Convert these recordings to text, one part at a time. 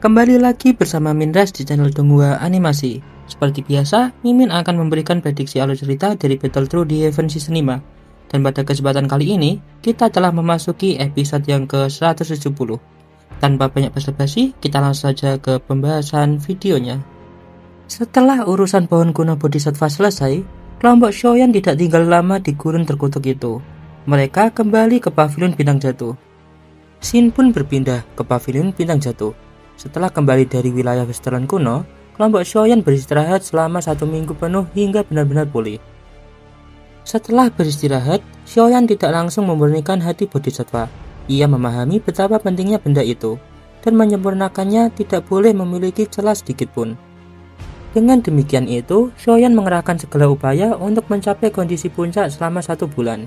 Kembali lagi bersama Mindras di channel Donghua Animasi. Seperti biasa, Mimin akan memberikan prediksi alur cerita dari Battle True di Heaven Season 5. Dan pada kesempatan kali ini, kita telah memasuki episode yang ke-170. Tanpa banyak basa-basi, kita langsung saja ke pembahasan videonya. Setelah urusan pohon kuno Bodhisattva selesai, kelompok Shoyan tidak tinggal lama di gurun terkutuk itu. Mereka kembali ke pavilion bintang jatuh. Shin pun berpindah ke pavilion bintang jatuh. Setelah kembali dari wilayah Westeron kuno, kelompok Shoyan beristirahat selama 1 minggu penuh hingga benar-benar pulih. Setelah beristirahat, Shoyan tidak langsung memurnikan hati Bodhisattva. Ia memahami betapa pentingnya benda itu, dan menyempurnakannya tidak boleh memiliki celah sedikit pun. Dengan demikian itu, Shoyan mengerahkan segala upaya untuk mencapai kondisi puncak selama 1 bulan.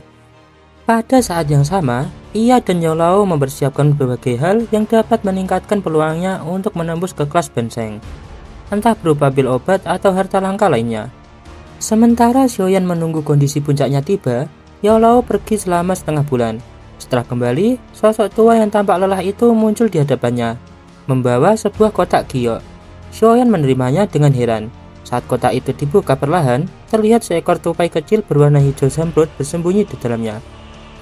Pada saat yang sama, ia dan Yolao mempersiapkan berbagai hal yang dapat meningkatkan peluangnya untuk menembus ke kelas benseng, entah berupa pil obat atau harta langka lainnya. Sementara Shoyan menunggu kondisi puncaknya tiba, Yolao pergi selama setengah bulan. Setelah kembali, sosok tua yang tampak lelah itu muncul di hadapannya, membawa sebuah kotak giok. Shoyan menerimanya dengan heran. Saat kotak itu dibuka perlahan, terlihat seekor tupai kecil berwarna hijau zamrud bersembunyi di dalamnya.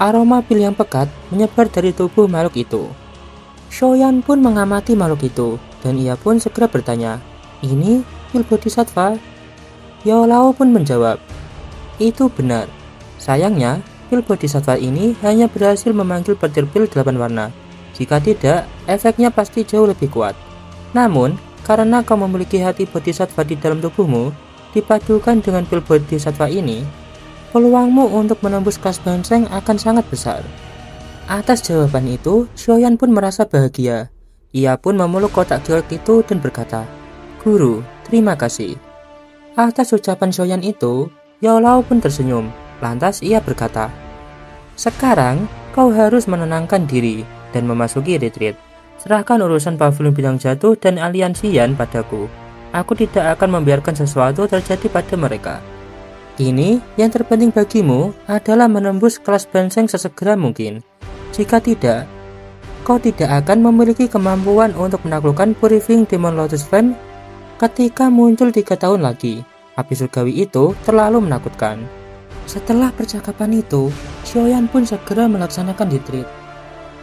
Aroma pil yang pekat menyebar dari tubuh makhluk itu. Shoyan pun mengamati makhluk itu, dan ia pun segera bertanya, "Ini pil Bodhisattva?" Yolao pun menjawab, "Itu benar. Sayangnya, pil Bodhisattva ini hanya berhasil memanggil petir pil 8 warna. Jika tidak, efeknya pasti jauh lebih kuat. Namun, karena kau memiliki hati Bodhisattva di dalam tubuhmu, dipadukan dengan pil Bodhisattva ini, peluangmu untuk menembus kelas benseng akan sangat besar." Atas jawaban itu, Shoyan pun merasa bahagia. Ia pun memeluk kotak giok itu dan berkata, "Guru, terima kasih." Atas ucapan Shoyan itu, Yolao pun tersenyum. Lantas ia berkata, "Sekarang kau harus menenangkan diri dan memasuki retreat. Serahkan urusan pavilion bintang jatuh dan aliansian padaku. Aku tidak akan membiarkan sesuatu terjadi pada mereka. Kini, yang terpenting bagimu adalah menembus kelas benseng sesegera mungkin. Jika tidak, kau tidak akan memiliki kemampuan untuk menaklukkan Purifying Demon Lotus Flame ketika muncul 3 tahun lagi. Api surgawi itu terlalu menakutkan." Setelah percakapan itu, Shoyan pun segera melaksanakan retreat.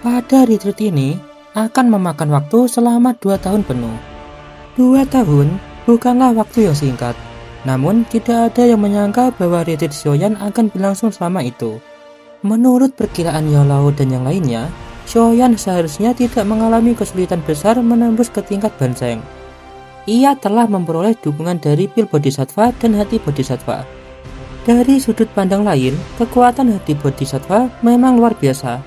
Pada retreat ini akan memakan waktu selama 2 tahun penuh. 2 tahun bukanlah waktu yang singkat. Namun, tidak ada yang menyangka bahwa retreat Shoyan akan berlangsung selama itu. Menurut perkiraan Yolao dan yang lainnya, Shoyan seharusnya tidak mengalami kesulitan besar menembus ke tingkat benseng. Ia telah memperoleh dukungan dari pil Bodhisattva dan hati Bodhisattva. Dari sudut pandang lain, kekuatan hati Bodhisattva memang luar biasa.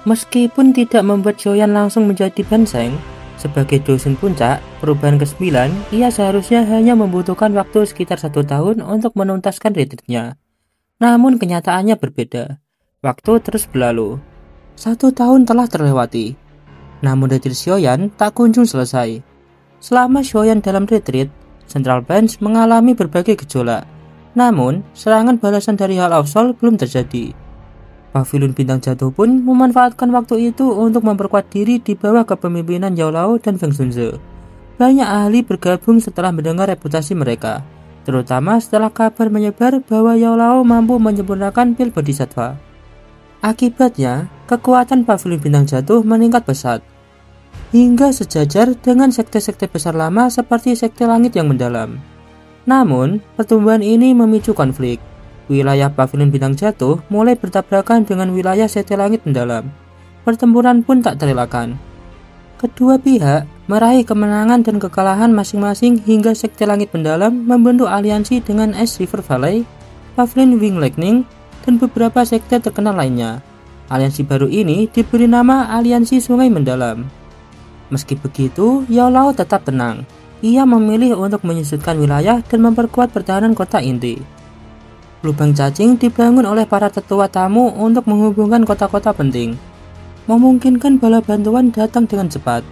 Meskipun tidak membuat Shoyan langsung menjadi benseng, sebagai dosen puncak perubahan ke-9, ia seharusnya hanya membutuhkan waktu sekitar 1 tahun untuk menuntaskan retreatnya. Namun kenyataannya berbeda. Waktu terus berlalu. 1 tahun telah terlewati. Namun retreat Shoyan tak kunjung selesai. Selama Shoyan dalam retreat, Central Bench mengalami berbagai gejolak. Namun, serangan balasan dari Hall of Soul belum terjadi. Pavilion bintang jatuh pun memanfaatkan waktu itu untuk memperkuat diri di bawah kepemimpinan Yolao dan Feng Sunze. Banyak ahli bergabung setelah mendengar reputasi mereka, terutama setelah kabar menyebar bahwa Yolao mampu menyempurnakan pil Bodhisattva. Akibatnya, kekuatan pavilion bintang jatuh meningkat pesat, hingga sejajar dengan sekte-sekte besar lama seperti sekte langit yang mendalam. Namun, pertumbuhan ini memicu konflik. Wilayah pavilion bintang jatuh mulai bertabrakan dengan wilayah sekte langit mendalam. Pertempuran pun tak terelakkan. Kedua pihak meraih kemenangan dan kekalahan masing-masing hingga sekte langit mendalam membentuk aliansi dengan Ash River Valley, Pavilion Wing Lightning, dan beberapa sekte terkenal lainnya. Aliansi baru ini diberi nama Aliansi Sungai Mendalam. Meski begitu, Yolao tetap tenang. Ia memilih untuk menyusutkan wilayah dan memperkuat pertahanan kota inti. Lubang cacing dibangun oleh para tetua tamu untuk menghubungkan kota-kota penting, memungkinkan bala bantuan datang dengan cepat.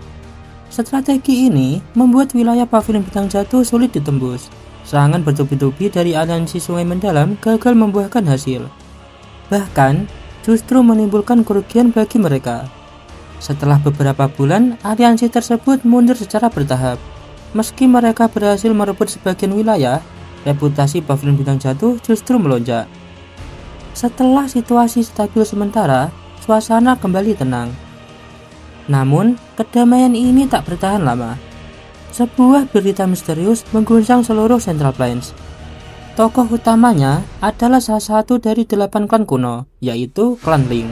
Strategi ini membuat wilayah pavilion bintang jatuh sulit ditembus. Serangan bertubi-tubi dari aliansi Sungai Mendalam gagal membuahkan hasil. Bahkan, justru menimbulkan kerugian bagi mereka. Setelah beberapa bulan, aliansi tersebut mundur secara bertahap. Meski mereka berhasil merebut sebagian wilayah, reputasi Pavilion Bintang Jatuh justru melonjak. Setelah situasi stabil sementara, suasana kembali tenang. Namun, kedamaian ini tak bertahan lama. Sebuah berita misterius mengguncang seluruh Central Plains. Tokoh utamanya adalah salah satu dari 8 klan kuno, yaitu klan Ling.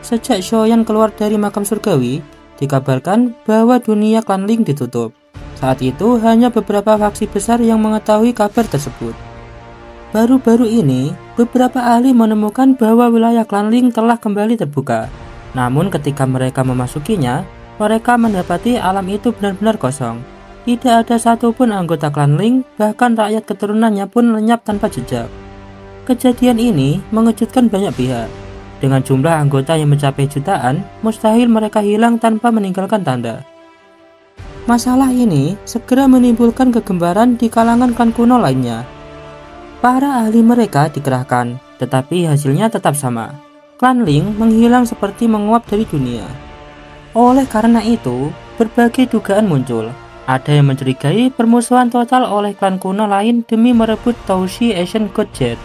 Sejak Xiaoyan keluar dari makam surgawi, dikabarkan bahwa dunia klan Ling ditutup. Saat itu hanya beberapa faksi besar yang mengetahui kabar tersebut. Baru-baru ini, beberapa ahli menemukan bahwa wilayah klan Ling telah kembali terbuka. Namun ketika mereka memasukinya, mereka mendapati alam itu benar-benar kosong. Tidak ada satupun anggota klan Ling, bahkan rakyat keturunannya pun lenyap tanpa jejak. Kejadian ini mengejutkan banyak pihak. Dengan jumlah anggota yang mencapai jutaan, mustahil mereka hilang tanpa meninggalkan tanda. Masalah ini segera menimbulkan kegembaran di kalangan klan kuno lainnya. Para ahli mereka dikerahkan, tetapi hasilnya tetap sama. Klan Ling menghilang seperti menguap dari dunia. Oleh karena itu, berbagai dugaan muncul. Ada yang mencurigai permusuhan total oleh klan kuno lain demi merebut Toushi Asian God Jet.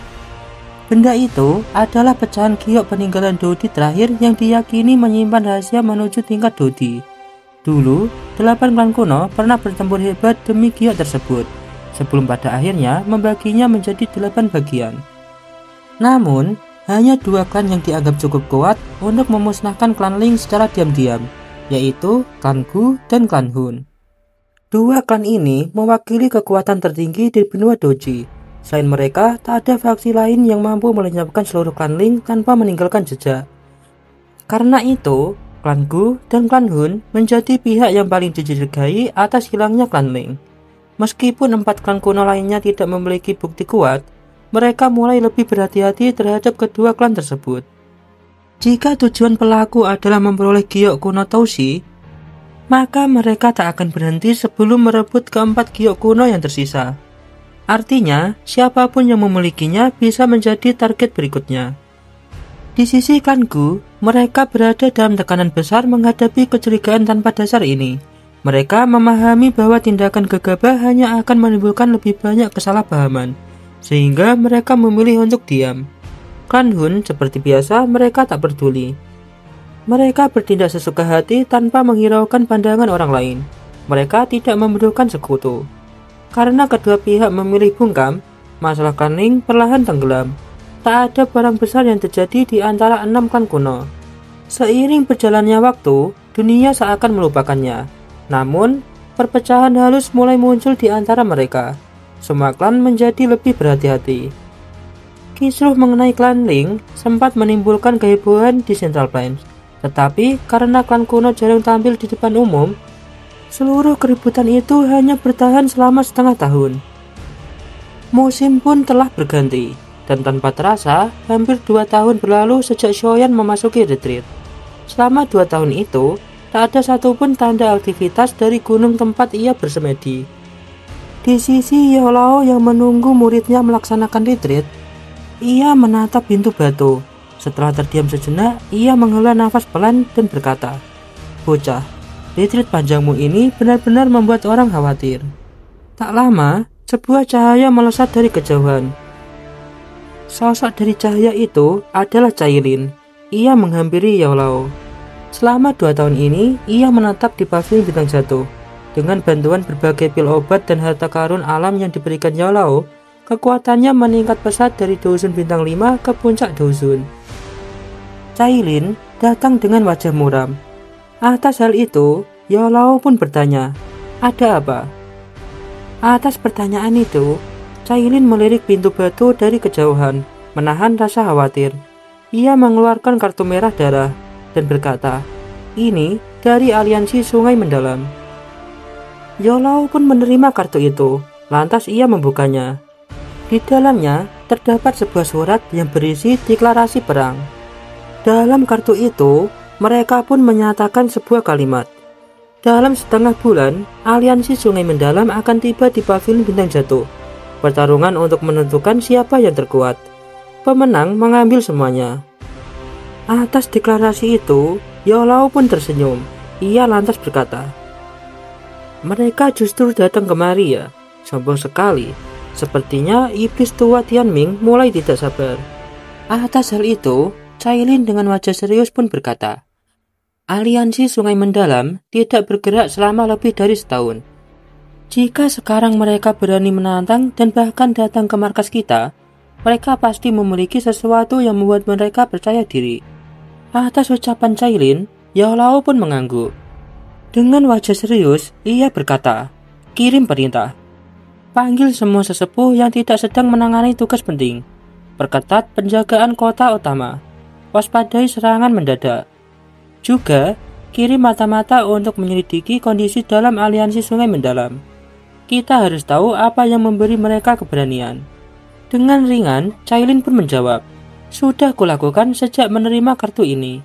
Benda itu adalah pecahan giok peninggalan Dodi terakhir yang diyakini menyimpan rahasia menuju tingkat Dodi. Dulu, 8 klan kuno pernah bertempur hebat demi giok tersebut, sebelum pada akhirnya membaginya menjadi 8 bagian. Namun, hanya 2 klan yang dianggap cukup kuat untuk memusnahkan klan Ling secara diam-diam, yaitu klan Gu dan klan Hun. 2 klan ini mewakili kekuatan tertinggi di benua Doji. Selain mereka, tak ada faksi lain yang mampu melenyapkan seluruh klan Ling tanpa meninggalkan jejak. Karena itu, klan Gu dan klan Hun menjadi pihak yang paling dicurigai atas hilangnya klan Ling. Meskipun 4 klan kuno lainnya tidak memiliki bukti kuat, mereka mulai lebih berhati-hati terhadap kedua klan tersebut. Jika tujuan pelaku adalah memperoleh giok kuno Toushi, maka mereka tak akan berhenti sebelum merebut keempat giok kuno yang tersisa. Artinya, siapapun yang memilikinya bisa menjadi target berikutnya. Di sisi klan Gu, mereka berada dalam tekanan besar menghadapi kecurigaan tanpa dasar ini. Mereka memahami bahwa tindakan gegabah hanya akan menimbulkan lebih banyak kesalahpahaman, sehingga mereka memilih untuk diam. Klan Hun, seperti biasa, mereka tak peduli. Mereka bertindak sesuka hati tanpa menghiraukan pandangan orang lain. Mereka tidak membutuhkan sekutu. Karena kedua pihak memilih bungkam, masalah klan Ling perlahan tenggelam. Tak ada perang besar yang terjadi di antara 6 klan kuno. Seiring berjalannya waktu, dunia seakan melupakannya. Namun, perpecahan halus mulai muncul di antara mereka. Semua klan menjadi lebih berhati-hati. Kisruh mengenai klan Ling sempat menimbulkan kehebohan di Central Plains. Tetapi karena klan kuno jarang tampil di depan umum, seluruh keributan itu hanya bertahan selama setengah tahun. Musim pun telah berganti, dan tanpa terasa, hampir 2 tahun berlalu sejak Xiaoyan memasuki retreat. Selama 2 tahun itu, tak ada satupun tanda aktivitas dari gunung tempat ia bersemedi. Di sisi Yaolao yang menunggu muridnya melaksanakan retreat, ia menatap pintu batu. Setelah terdiam sejenak, ia menghela nafas pelan dan berkata, "Bocah, retreat panjangmu ini benar-benar membuat orang khawatir." Tak lama, sebuah cahaya melesat dari kejauhan. Sosok dari cahaya itu adalah Cailin. Ia menghampiri Yaolao. Selama 2 tahun ini, ia menetap di Pavilion Bintang Jatuh. Dengan bantuan berbagai pil obat dan harta karun alam yang diberikan Yaolao, kekuatannya meningkat pesat dari Douzun Bintang 5 ke puncak Douzun. Cailin datang dengan wajah muram. Atas hal itu, Yaolao pun bertanya, "Ada apa?" Atas pertanyaan itu, Cailin melirik pintu batu dari kejauhan, menahan rasa khawatir. Ia mengeluarkan kartu merah darah dan berkata, "Ini dari aliansi Sungai Mendalam." Yaolao pun menerima kartu itu, lantas ia membukanya. Di dalamnya terdapat sebuah surat yang berisi deklarasi perang. Dalam kartu itu, mereka pun menyatakan sebuah kalimat. Dalam setengah bulan, aliansi Sungai Mendalam akan tiba di Pavilion Bintang Jatuh. Pertarungan untuk menentukan siapa yang terkuat. Pemenang mengambil semuanya. Atas deklarasi itu, Yao Lao pun tersenyum. Ia lantas berkata, "Mereka justru datang kemari ya, sombong sekali." Sepertinya iblis tua Tianming mulai tidak sabar. Atas hal itu, Cailin dengan wajah serius pun berkata, "Aliansi Sungai Mendalam tidak bergerak selama lebih dari setahun. Jika sekarang mereka berani menantang dan bahkan datang ke markas kita, mereka pasti memiliki sesuatu yang membuat mereka percaya diri." Atas ucapan Cailin, Yao Lao pun mengangguk. Dengan wajah serius, ia berkata, "Kirim perintah. Panggil semua sesepuh yang tidak sedang menangani tugas penting. Perketat penjagaan kota utama. Waspadai serangan mendadak. Juga, kirim mata-mata untuk menyelidiki kondisi dalam aliansi Sungai Mendalam. Kita harus tahu apa yang memberi mereka keberanian." Dengan ringan, Cailin pun menjawab, "Sudah kulakukan sejak menerima kartu ini."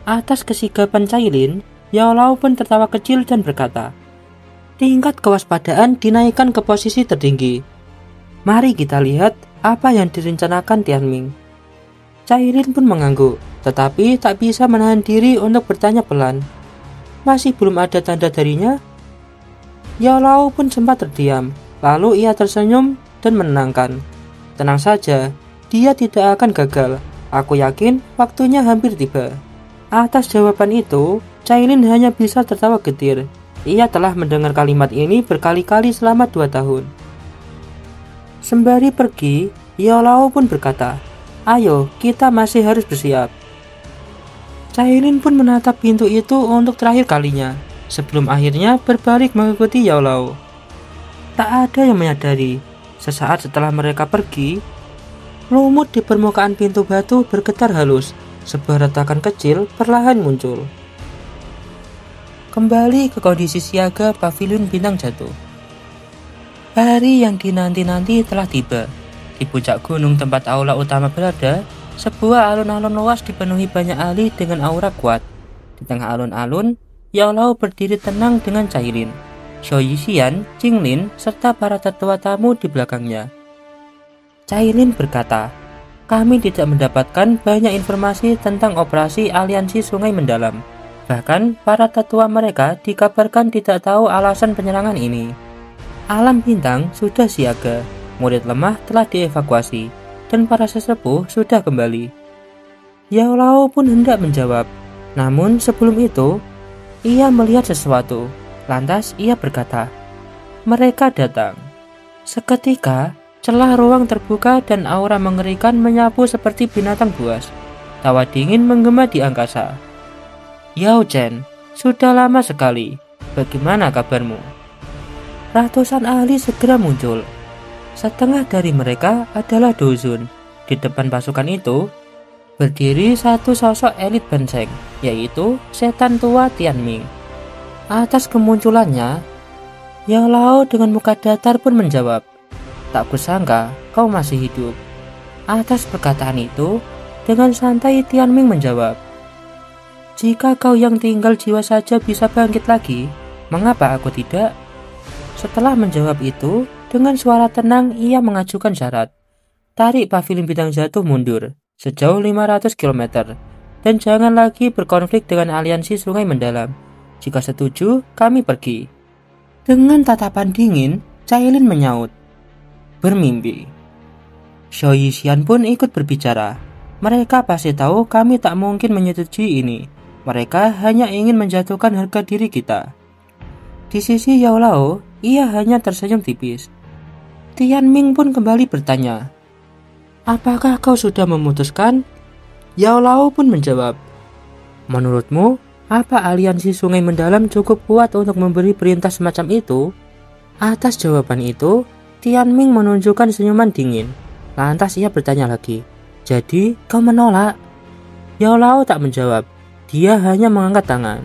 Atas kesigapan Cailin, Yao Lao pun tertawa kecil dan berkata, "Tingkat kewaspadaan dinaikkan ke posisi tertinggi. Mari kita lihat apa yang direncanakan Tianming." Cailin pun mengangguk, tetapi tak bisa menahan diri untuk bertanya pelan, "Masih belum ada tanda darinya?" Yao Lao pun sempat terdiam, lalu ia tersenyum dan menenangkan, "Tenang saja, dia tidak akan gagal. Aku yakin waktunya hampir tiba." Atas jawaban itu, Cailin hanya bisa tertawa getir. Ia telah mendengar kalimat ini berkali-kali selama 2 tahun. Sembari pergi, Yao Lao pun berkata, "Ayo, kita masih harus bersiap." Cailin pun menatap pintu itu untuk terakhir kalinya, sebelum akhirnya berbalik mengikuti Yao Lao. Tak ada yang menyadari, sesaat setelah mereka pergi, lumut di permukaan pintu batu bergetar halus. Sebuah retakan kecil perlahan muncul. Kembali ke kondisi siaga pavilion bintang jatuh. Hari yang dinanti-nanti telah tiba. Di puncak gunung tempat aula utama berada, sebuah alun-alun luas dipenuhi banyak ahli dengan aura kuat. Di tengah alun-alun, Yao Lao berdiri tenang dengan Cailin, Zhou Yixian, Jinglin, serta para tetua tamu di belakangnya. Cailin berkata, "Kami tidak mendapatkan banyak informasi tentang operasi aliansi Sungai Mendalam. Bahkan para tetua mereka dikabarkan tidak tahu alasan penyerangan ini. Alam bintang sudah siaga, murid lemah telah dievakuasi, dan para sesepuh sudah kembali." Yao Lao pun hendak menjawab, namun sebelum itu, ia melihat sesuatu. Lantas ia berkata, "Mereka datang." Seketika, celah ruang terbuka dan aura mengerikan menyapu seperti binatang buas. Tawa dingin menggema di angkasa. "Yao Chen, sudah lama sekali. Bagaimana kabarmu?" Ratusan ahli segera muncul. Setengah dari mereka adalah Dozun. Di depan pasukan itu, berdiri satu sosok elit benseng, yaitu setan tua Tianming. Atas kemunculannya, Yao Lao dengan muka datar pun menjawab, "Tak kusangka kau masih hidup." Atas perkataan itu, dengan santai Tianming menjawab, "Jika kau yang tinggal jiwa saja bisa bangkit lagi, mengapa aku tidak?" Setelah menjawab itu, dengan suara tenang ia mengajukan syarat. "Tarik pavilion bintang jatuh mundur sejauh 500 km, dan jangan lagi berkonflik dengan aliansi Sungai Mendalam. Jika setuju, kami pergi." Dengan tatapan dingin, Cailin menyaut, "Bermimpi." Zhou Yixian pun ikut berbicara. "Mereka pasti tahu kami tak mungkin menyetujui ini. Mereka hanya ingin menjatuhkan harga diri kita." Di sisi Yao Lao, ia hanya tersenyum tipis. Tianming pun kembali bertanya, "Apakah kau sudah memutuskan?" Yao Lao pun menjawab, "Menurutmu, apa aliansi Sungai Mendalam cukup kuat untuk memberi perintah semacam itu?" Atas jawaban itu, Tianming menunjukkan senyuman dingin. Lantas ia bertanya lagi, "Jadi kau menolak?" Yao Lao tak menjawab. Dia hanya mengangkat tangan.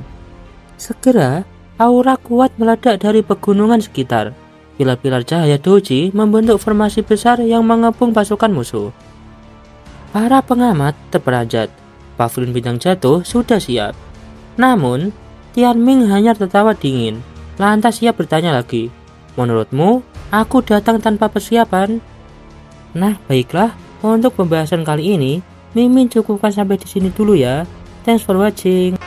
Segera, aura kuat meledak dari pegunungan sekitar. Pilar-pilar cahaya doji membentuk formasi besar yang mengepung pasukan musuh. Para pengamat terperanjat. Pavilion bintang jatuh sudah siap. Namun, Tianming hanya tertawa dingin. Lantas ia bertanya lagi, "Menurutmu, aku datang tanpa persiapan?" Nah, baiklah, untuk pembahasan kali ini, Mimin cukupkan sampai di sini dulu ya. Thanks for watching.